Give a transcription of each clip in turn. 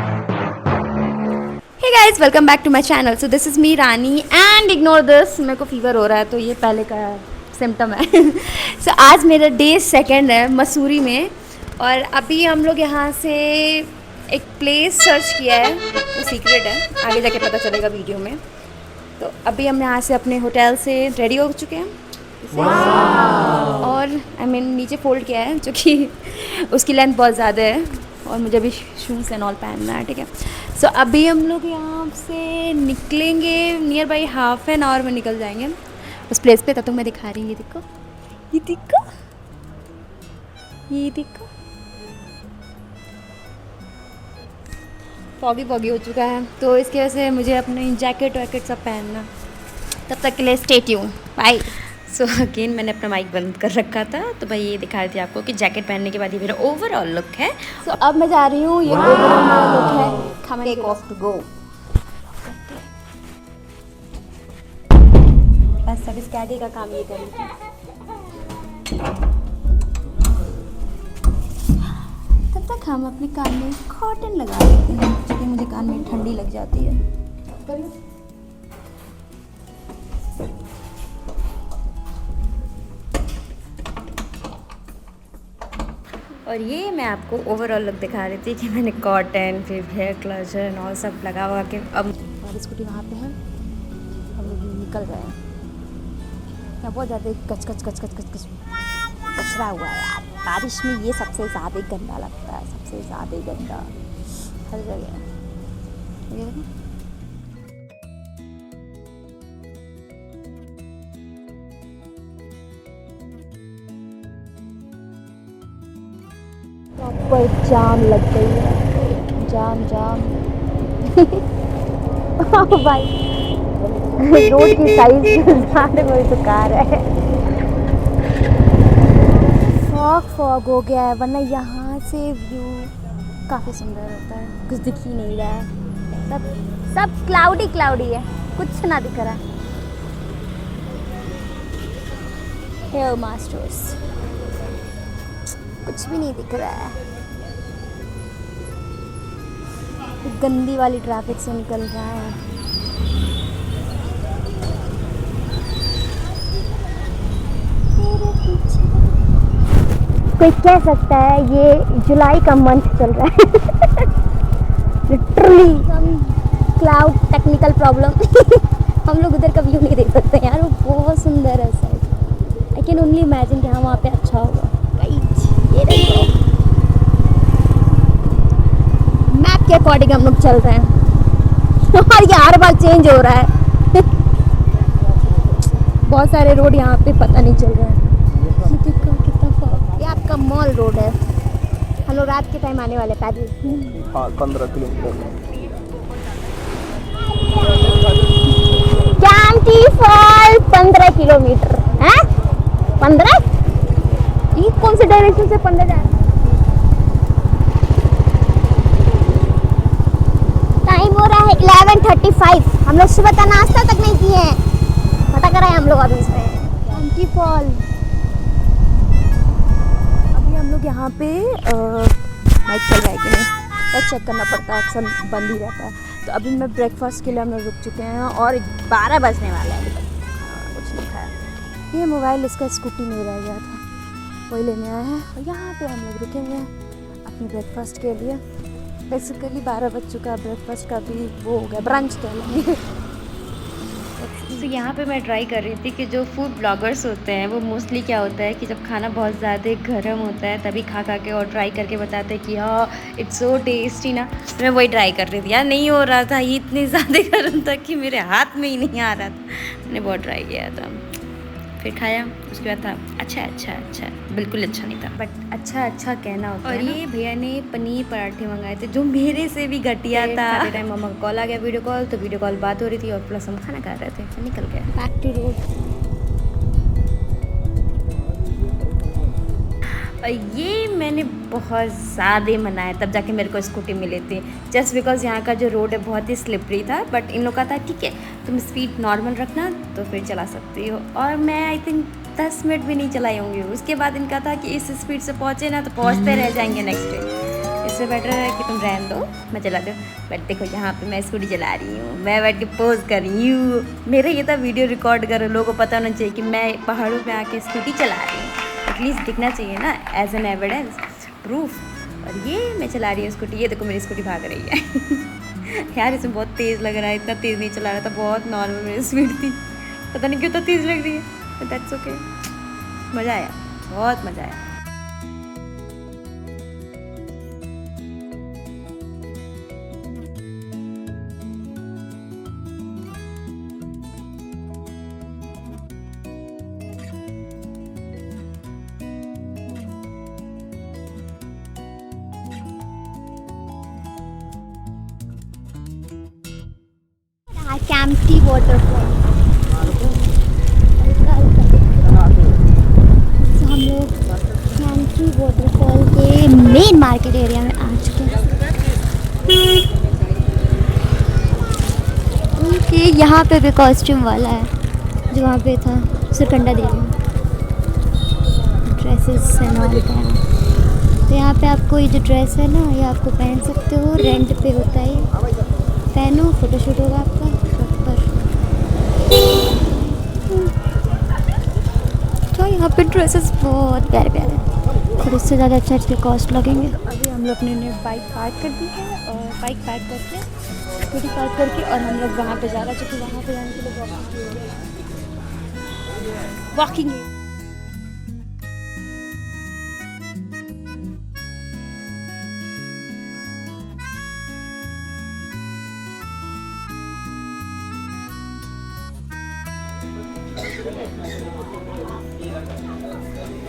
Hey guys, welcome back to my channel. So this is me Rani and ignore this, मेरे को fever हो रहा है तो ये पहले का सिम्टम है। सो आज मेरा डे सेकंड है मसूरी में और अभी हम लोग यहाँ से एक प्लेस सर्च किया है, वो सीक्रेट है, आगे जाके पता चलेगा वीडियो में। तो अभी हम यहाँ से अपने होटल से रेडी हो चुके हैं और नीचे फोल्ड किया है जो कि उसकी लेंथ बहुत ज़्यादा है और मुझे अभी शूज़ एंड ऑल पहनना है, ठीक है। सो अभी हम लोग यहाँ से निकलेंगे, near by half an hour में निकल जाएंगे उस प्लेस पे। तब तक मैं दिखा रही हूँ, ये देखो, ये देखो, ये देखो, फॉगी फॉगी हो चुका है तो इसकी वजह से मुझे अपनी जैकेट वैकेट सब पहनना। तब तक के लिए stay tune, bye. So again मैंने अपना माइक बंद कर रखा था तो भाई ये दिखा रही थी आपको कि जैकेट पहनने के बाद ये मेरा ओवरऑल लुक है। सो अब मैं जा रही हूँ, ये ओवरऑल मेरा लुक है। Come take off to go. बस सब इसके आगे का काम ये करेंगे। तब तक हम अपने कान में कॉटन लगा लेते हैं क्योंकि मुझे कान में ठंडी लग जाती है। और ये मैं आपको ओवरऑल लुक दिखा रही थी कि मैंने कॉटन फिर हेयर क्लोजर और सब लगा हुआ के अब। और स्कूटी वहाँ पे है, हम लोग निकल रहे हैं। यहाँ बहुत ज़्यादा कच कच कच कच कच कच कचरा हुआ है यार, बारिश में ये सबसे ज़्यादा गंदा लगता है, सबसे ज़्यादा गंदा हर जगह। प्रॉपर जाम लग गई है, जाम जाम। भाई रोड की साइड सामने कोई तो कार है। फॉग हो गया है, वरना यहाँ से व्यू काफ़ी सुंदर होता है। कुछ दिख ही नहीं रहा है, सब क्लाउडी क्लाउडी है, कुछ ना दिख रहा है। हेयर मास्टर्स, कुछ भी नहीं दिख रहा है। गंदी वाली ट्रैफिक से निकल रहा है। कोई कह सकता है ये जुलाई का मंथ चल रहा है। Literally cloud technical problem. हम लोग उधर का व्यू नहीं देख सकते यार, वो बहुत सुंदर है side. I can only imagine कि हाँ वहाँ पे अच्छा होगा। ये देखो मैप के अकॉर्डिंग हम लोग चल रहे हैं और ये हर बार चेंज हो रहा है। बहुत सारे रोड यहाँ पे पता नहीं चल रहा है। ये देखो कितना फॉग। ये आपका मॉल रोड है, हम लोग रात के टाइम आने वाले पैदल। 15 किलोमीटर। कैंटी फॉल 15 किलोमीटर है। 15 ये कौन से डायरेक्शन से 15 जा रहा है? टाइम हो रहा है 11:35। हम लोग सुबह का नाश्ता तक नहीं किए हैं, पता करा है हम लोग अभी इसमें। कैंटी फॉल। अभी हम लोग यहाँ पे माइक चल रहा है कि नहीं तो चेक करना पड़ता है, अक्सर बंद ही रहता है। तो अभी मैं ब्रेकफास्ट के लिए हम लोग रुक चुके हैं और 12 बजने वाले हैं, अभी तक कुछ नहीं खाया। ये मोबाइल इसका स्कूटी में रह गया था, वही लेने आया है। और यहाँ पे हम लोग रुकेंगे अपने ब्रेकफास्ट के लिए। बेसिकली 12 बज चुका है, ब्रेकफास्ट का भी वो हो गया, ब्रंच कह लेंगे। तो यहाँ पे मैं ट्राई कर रही थी कि जो फूड ब्लॉगर्स होते हैं वो मोस्टली क्या होता है कि जब खाना बहुत ज़्यादा गर्म होता है तभी खा के और ट्राई करके बताते हैं कि हाँ इट्स सो टेस्टी ना। तो मैं वही ट्राई कर रही थी यार, नहीं हो रहा था, ये इतने ज़्यादा गर्म था कि मेरे हाथ में ही नहीं आ रहा था। मैंने बहुत ट्राई किया था, फिर खाया, उसके बाद था अच्छा बिल्कुल अच्छा नहीं था, बट अच्छा कहना होता है। और ये भैया ने पनीर पराठे मंगाए थे जो मेरे से भी घटिया था। टाइम मम्मा का कॉल आ गया, वीडियो कॉल, तो वीडियो कॉल बात हो रही थी और प्लस हम खाना खा रहे थे, फिर निकल गए बैक टू रोड। और ये मैंने बहुत ज़्यादा मनाया तब जाके मेरे को स्कूटी मिली थी, जस्ट बिकॉज यहाँ का जो रोड है बहुत ही स्लिपरी था। बट इन लोग का था ठीक है तुम स्पीड नॉर्मल रखना तो फिर चला सकती हो। और मैं आई थिंक 10 मिनट भी नहीं चलाई होंगी। उसके बाद इनका था कि इस स्पीड से पहुँचे ना तो पहुँचते रह जाएंगे नेक्स्ट डे। इससे बेटर है कि तुम रहने दो, मैं चला दूँ। बट देखो यहाँ पे मैं स्कूटी चला रही हूँ, मैं बैठ के पोज कर रही हूँ। मेरा ये था वीडियो रिकॉर्ड करो, लोगों को पता होना चाहिए कि मैं पहाड़ों पे आके स्कूटी चला रही हूँ, एटलीस्ट दिखना चाहिए ना, एज एन एविडेंस, प्रूफ। और ये मैं चला रही हूँ स्कूटी, ये देखो मेरी स्कूटी भाग रही है। यार इसमें बहुत तेज़ लग रहा है, इतना तेज़ नहीं चला रहा था, बहुत नॉर्मल मेरी स्पीड थी, पता नहीं क्यों तो तेज़ लग रही है, बट दैट्स ओके। मज़ा आया, बहुत मज़ा आया। कैंपटी वाटरफॉल। हम लोग कैंपटी वाटरफॉल के मेन मार्केट एरिया में आ चुके हैं। ओके, यहाँ पे भी कॉस्ट्यूम वाला है जो वहाँ पे था सुरकंडा देवी में, ड्रेसेस एंड ऑल का। तो यहाँ पे आपको ये जो ड्रेस है ना, ये आपको पहन सकते हो, रेंट पे होता है, पहनो, फोटोशूट होगा आपका प्रॉपर। तो यहाँ पे ड्रेसेस बहुत प्यारे प्यारे हैं, और इससे ज़्यादा अच्छा इसके कॉस्ट लगेंगे। अभी हम लोग ने बाइक पार्क कर दी है, और बाइक पार्क करके स्कूटी पार्क करके, और हम लोग वहाँ पे जा रहे हैं, क्योंकि वहाँ पे जाने के लिए वॉकिंग है।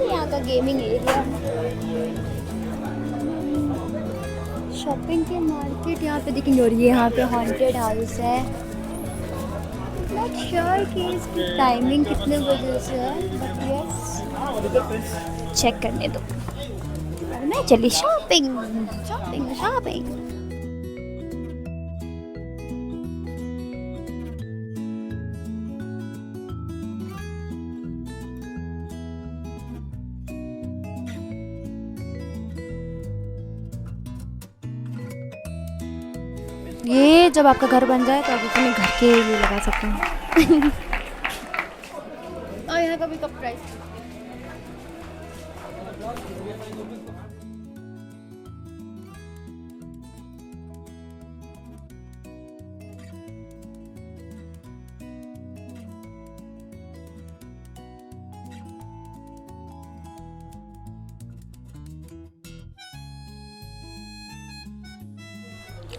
यहाँ का गेमिंग एरिया, शॉपिंग के मार्केट यहाँ पे दिखेंगे। और ये यहाँ पे हॉन्टेड हाउस है, नॉट श्योर कि इसकी टाइमिंग कितने बजे से है, बट यस चेक करने दो। और मैं चली शॉपिंग शॉपिंग शॉपिंग। ये जब आपका घर बन जाए तो आप अपने घर के लिए लगा सकते हैं। और यहाँ का भी कप प्राइस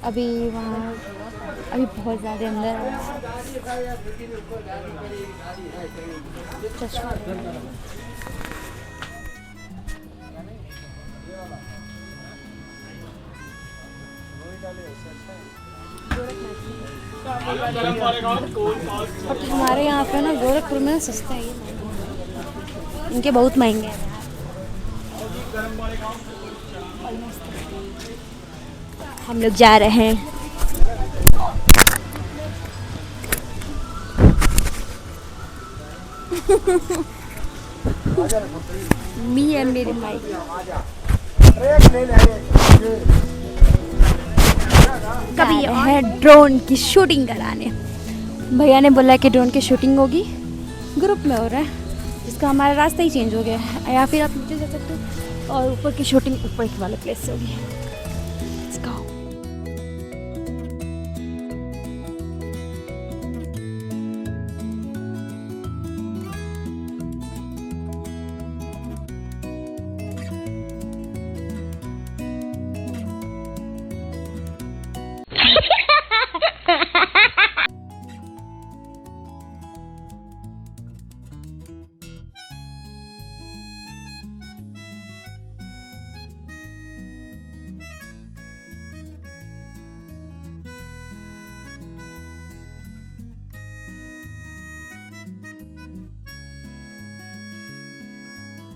अभी वहाँ अभी बहुत ज़्यादा अंदर है। चश्मा बट हमारे यहाँ पे ना गोरखपुर में सस्ता है, इनके बहुत महंगे हैं। हम लोग जा रहे हैं। मी एंड मेरी माइक कभी है ड्रोन की शूटिंग कराने। भैया ने बोला कि ड्रोन की शूटिंग होगी, ग्रुप में हो रहा है, जिसका हमारा रास्ता ही चेंज हो गया है, या फिर आप नीचे जा सकते हो, और ऊपर की शूटिंग ऊपर के वाले प्लेस से होगी। Let's go.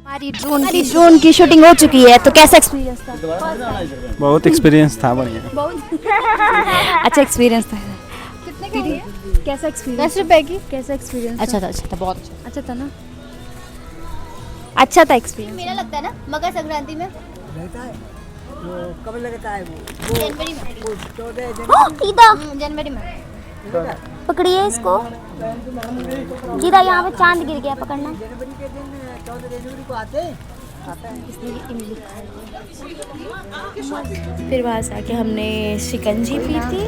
हमारी ड्रोन की शूटिंग हो चुकी है, तो कैसा एक्सपीरियंस था? बहुत एक्सपीरियंस था, बढ़िया। बहुत अच्छा एक्सपीरियंस था। कितने का है? कैसा एक्सपीरियंस? 10 रुपए की। कैसा एक्सपीरियंस? अच्छा था, बहुत अच्छा था ना, अच्छा था एक्सपीरियंस। मेला लगता है ना मकर संक्रांति में, कब लगता है वो जनवरी में। वो 14 गीता जनवरी में। पकड़िए इसको। गीता यहाँ पे चांद गिर गया, पकड़ना। जनवरी के दिन 14 जनवरी को आते हैं। फिर वहाँ से आके हमने शिकंजी पी थी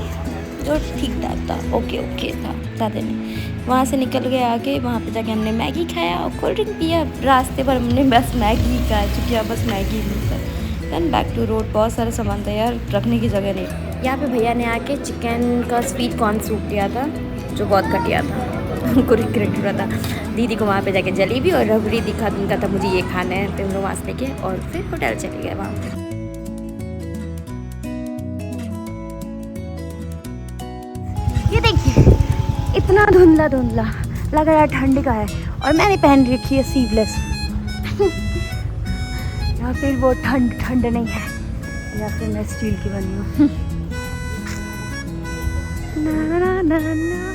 जो ठीक ठाक था, ओके ओके था, ज़्यादा नहीं। वहाँ से निकल गए आगे, वहाँ पे जाके हमने मैगी खाया और कोल्ड ड्रिंक पिया। रास्ते पर हमने बस मैगी ही खाया, चूँकि यहाँ बस मैगी मिलता है। Then back to road. बहुत सारा सामान था यार, रखने की जगह नहीं। यहाँ पे भैया ने आके चिकन का स्वीट कॉर्न सूप दिया था जो बहुत घटिया था। उनको रिग्रेट हो रहा था। दीदी को वहाँ पे जाके जलेबी और रबड़ी दिखा, उनका था मुझे ये खाना है, तो हम लोग वहाँ से लेके और फिर होटल चले गए वहाँ पे। ये देखिए इतना धुंधला धुंधला लग रहा है, ठंड का है, और मैंने पहन रखी है स्लीवलेस। या फिर वो ठंड ठंड नहीं है, या फिर मैं स्टील की बनी हूँ। ना ना ना ना।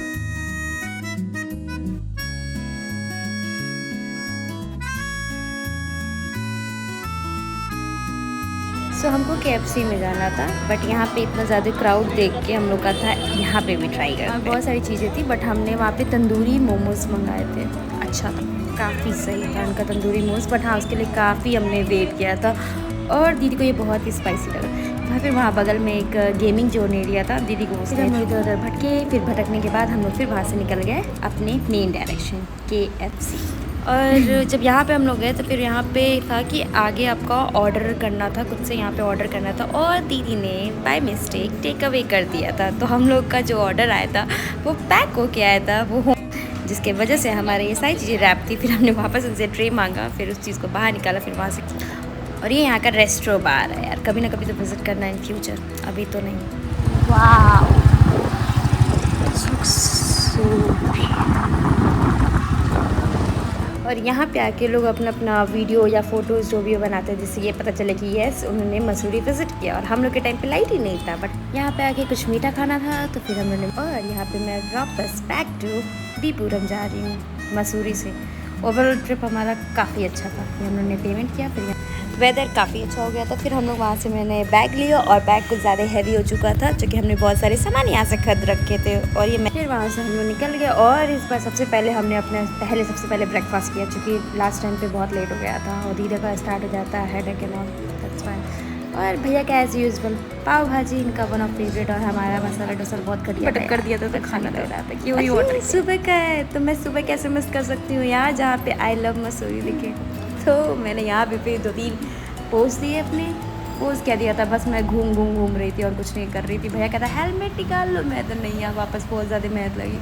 सो हमको KFC में जाना था, बट यहाँ पे इतना ज़्यादा क्राउड देख के हम लोग का था यहाँ पे भी ट्राई करना। बहुत सारी चीज़ें थी, बट हमने वहाँ पे तंदूरी मोमोज मंगाए थे। अच्छा था, काफ़ी सही था उनका तंदूरी मोमोज, बट हाँ उसके लिए काफ़ी हमने वेट किया था और दीदी को ये बहुत ही स्पाइसी लगा। फिर वहाँ बगल में एक गेमिंग जोन एरिया था, दीदी को फिर हम इधर उधर भटके। फिर भटकने के बाद हम लोग फिर वहाँ से निकल गए अपने मेन डायरेक्शन KFC। और जब यहाँ पे हम लोग गए तो फिर यहाँ पे था कि आगे आपका ऑर्डर करना था, खुद से यहाँ पे ऑर्डर करना था, और दीदी ने बाय मिस्टेक टेक अवे कर दिया था। तो हम लोग का जो ऑर्डर आया था वो पैक होके आया था, वो जिसके वजह से हमारे ये सारी चीज़ें रैप थी। फिर हमने वापस उनसे ट्रे मांगा, फिर उस चीज़ को बाहर निकाला, फिर वहाँ से। और ये यहाँ का रेस्टोरेंट बार है यार, कभी ना कभी तो विज़िट करना इन फ्यूचर, अभी तो नहीं। वाह, और यहाँ पे आके लोग अपना अपना वीडियो या फ़ोटोज़ जो भी बनाते हैं, जिससे ये पता चले कि यस उन्होंने मसूरी विज़िट किया। और हम लोग के टाइम पे लाइट ही नहीं था, बट यहाँ पे आके कुछ मीठा खाना था तो फिर हम लोगों ने। और यहाँ पे मैं वापस बैक टू बीपुरम जा रही हूँ मसूरी से। ओवरऑल ट्रिप हमारा काफ़ी अच्छा था। फिर हम लोगों ने पेमेंट किया, फिर वेदर काफ़ी अच्छा हो गया था। फिर हम लोग वहाँ से मैंने बैग लिया, और बैग कुछ ज़्यादा हैवी हो चुका था क्योंकि हमने बहुत सारे सामान यहाँ से खरीद रखे थे। और ये फिर वहाँ से हम लोग निकल गए, और इस बार सबसे पहले हमने अपने सबसे पहले ब्रेकफास्ट किया, क्योंकि लास्ट टाइम पे बहुत लेट हो गया था और दीदी का स्टार्ट हो जाता है headache and all, that's fine. और भैया का एज यूजुअल पाव भाजी इनका वन ऑफ फेवरेट, और हमारा मसाला डोसा बहुत घटिया कर दिया था, तो खाना लग रहा था कि वही ऑर्डर सुबह का है। तो मैं सुबह कैसे मिस कर सकती हूँ यार, जहाँ पे आई लव मसूरी लिखे। तो मैंने यहाँ पे फिर 2-3 पोस्ट दिए, अपने पोस्ट क्या दिया था, बस मैं घूम रही थी और कुछ नहीं कर रही थी। भैया कहता हेलमेट निकाल लो, मैं तो नहीं, यहाँ वापस बहुत ज़्यादा मेहनत लगी।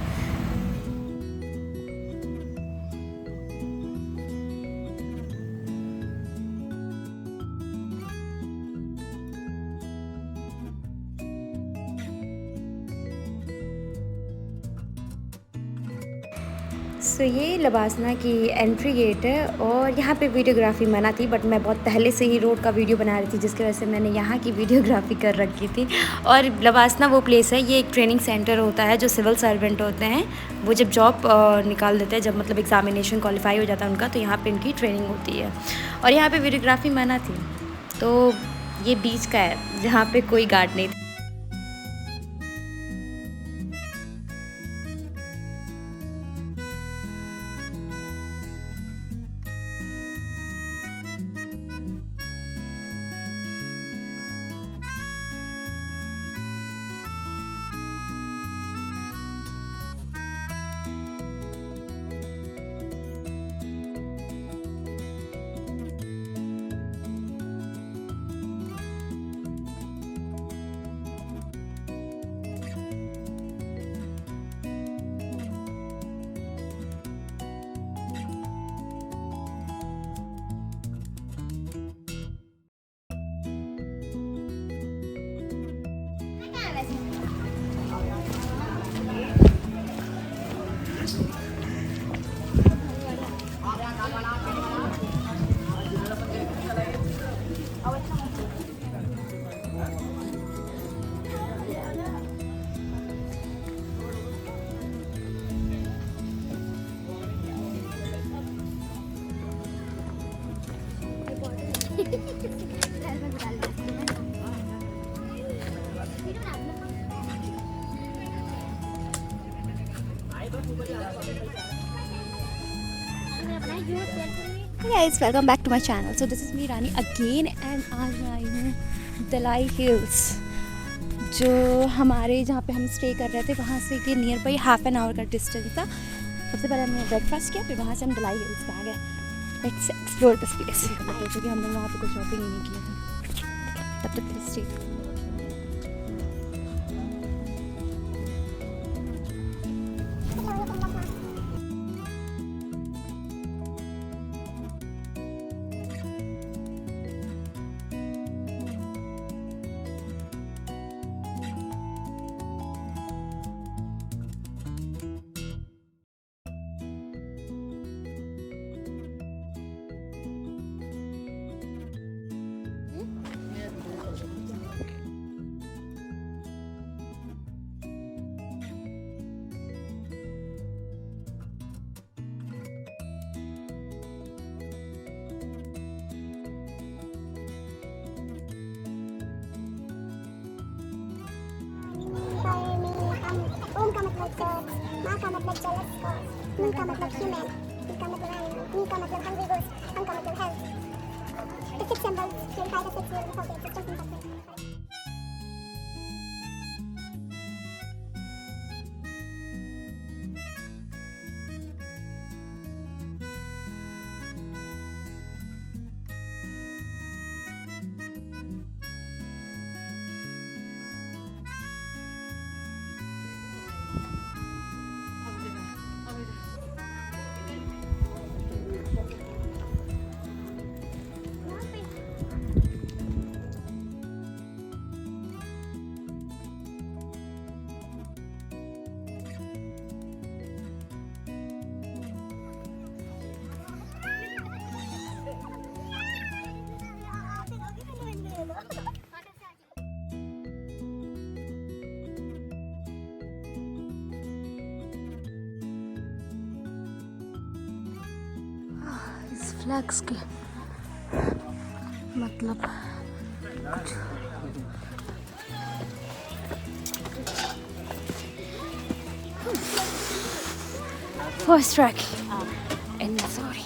सो ये लबासना की एंट्री गेट है, और यहाँ पे वीडियोग्राफी मना थी, बट मैं बहुत पहले से ही रोड का वीडियो बना रही थी, जिसकी वजह से मैंने यहाँ की वीडियोग्राफी कर रखी थी। और लबासना वो प्लेस है, ये एक ट्रेनिंग सेंटर होता है, जो सिविल सर्वेंट होते हैं वो जब जॉब निकाल देते हैं, जब मतलब एग्जामिनेशन क्वालिफाई हो जाता है उनका, तो यहाँ पर इनकी ट्रेनिंग होती है। और यहाँ पर वीडियोग्राफी मना थी। तो ये बीच का है जहाँ पर कोई गार्ड नहीं था। guys, welcome back to my channel. So this is me Rani again and आज मैं आई हूँ दलाई हिल्स, जो हमारे जहाँ पे हम स्टे कर रहे थे वहाँ से कि near by half an hour का डिस्टेंस था। सबसे पहले हमने ब्रेकफास्ट किया, फिर वहाँ से हम दलाई हिल्स पे आ गए। Let's explore this place. क्योंकि हम लोग वहाँ पे कोई शॉपिंग ही नहीं किया था, तब तक स्टे। ओम का मतलब सॉक्स, माँ का मतलब जेलस कॉज, मी का मतलब ह्यूमन, पी का मतलब एनिमल, मी का मतलब हंग्री गोस्ट, हम का मतलब health. The six symbols clarify the six rules of the existence of the flags के मतलब फर्स्ट ट्रैक इन मिसूरी।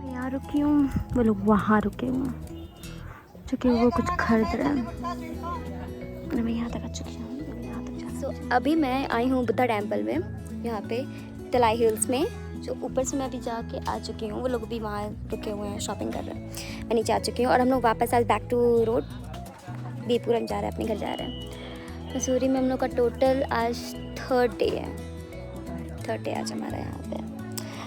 यहाँ रुकी हूँ, वो लोग वहाँ रुके हुए हैं क्योंकि वो कुछ खरीद रहे हैं। मैं यहाँ तक आ चुकी हूँ, यहाँ तक जा। सो अभी मैं आई हूँ बुद्धा टेम्पल में, यहाँ पे दलाई हिल्स में, जो ऊपर से मैं अभी जाके आ चुकी हूँ। वो लोग भी वहाँ रुके हुए हैं, शॉपिंग कर रहे हैं। मैं नीचे आ चुकी हूँ और हम लोग वापस आज बैक टू रोड बीपुरम जा रहे हैं, अपने घर जा रहे हैं। मसूरी में हम लोग का टोटल आज थर्ड डे आज हमारा यहाँ पे।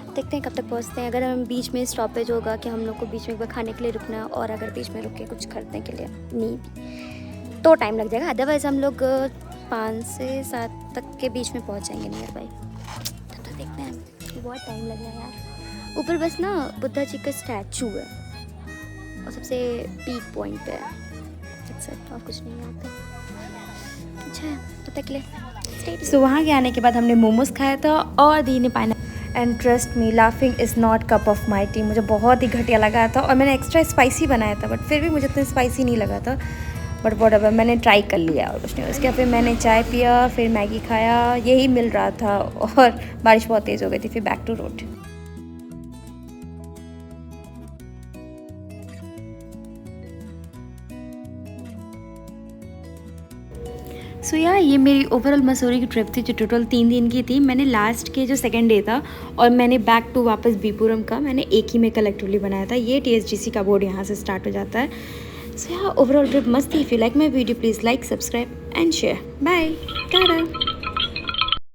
देखते हैं कब तक पहुँचते हैं। अगर हम बीच में स्टॉपेज होगा कि हम लोग को बीच में एक बार खाने के लिए रुकना है, और अगर बीच में रुक के कुछ खरीदने के लिए नहीं तो टाइम लग जाएगा। अदरवाइज़ हम लोग 5 से 7 तक के बीच में पहुँच जाएंगे नियर बाई। तो देखते हैं, बहुत टाइम लग रहा है यार। ऊपर बस ना बुद्धा जी का स्टैचू है और सबसे पीक पॉइंट पे है, और कुछ नहीं यहाँ पे। अच्छा है, तब तक के लिए। सो वहाँ के आने के बाद हमने मोमोज खाया था और दी ने pineapple. And trust me, laughing is not cup of my T. मुझे बहुत ही घटिया लगा था और मैंने एक्स्ट्रा स्पाइसी बनाया था, बट फिर भी मुझे इतना स्पाइसी नहीं लगा था। बट व्हाटएवर, मैंने ट्राई कर लिया और कुछ नहीं। उसके बाद फिर मैंने चाय पिया, फिर मैगी खाया, यही मिल रहा था। और बारिश बहुत तेज़ हो गई थी, फिर बैक टू रोड। सो यार ये मेरी ओवरऑल मसूरी की ट्रिप थी जो टोटल 3 दिन की थी। मैंने लास्ट के जो सेकंड डे था और मैंने बैक टू वापस बीपुरम का मैंने एक ही में कलेक्टिवली बनाया था। ये TSGC का बोर्ड यहाँ से स्टार्ट हो जाता है। सो यार ओवरऑल ट्रिप मस्त थी। If you like my video please like, subscribe and share. Bye Tata.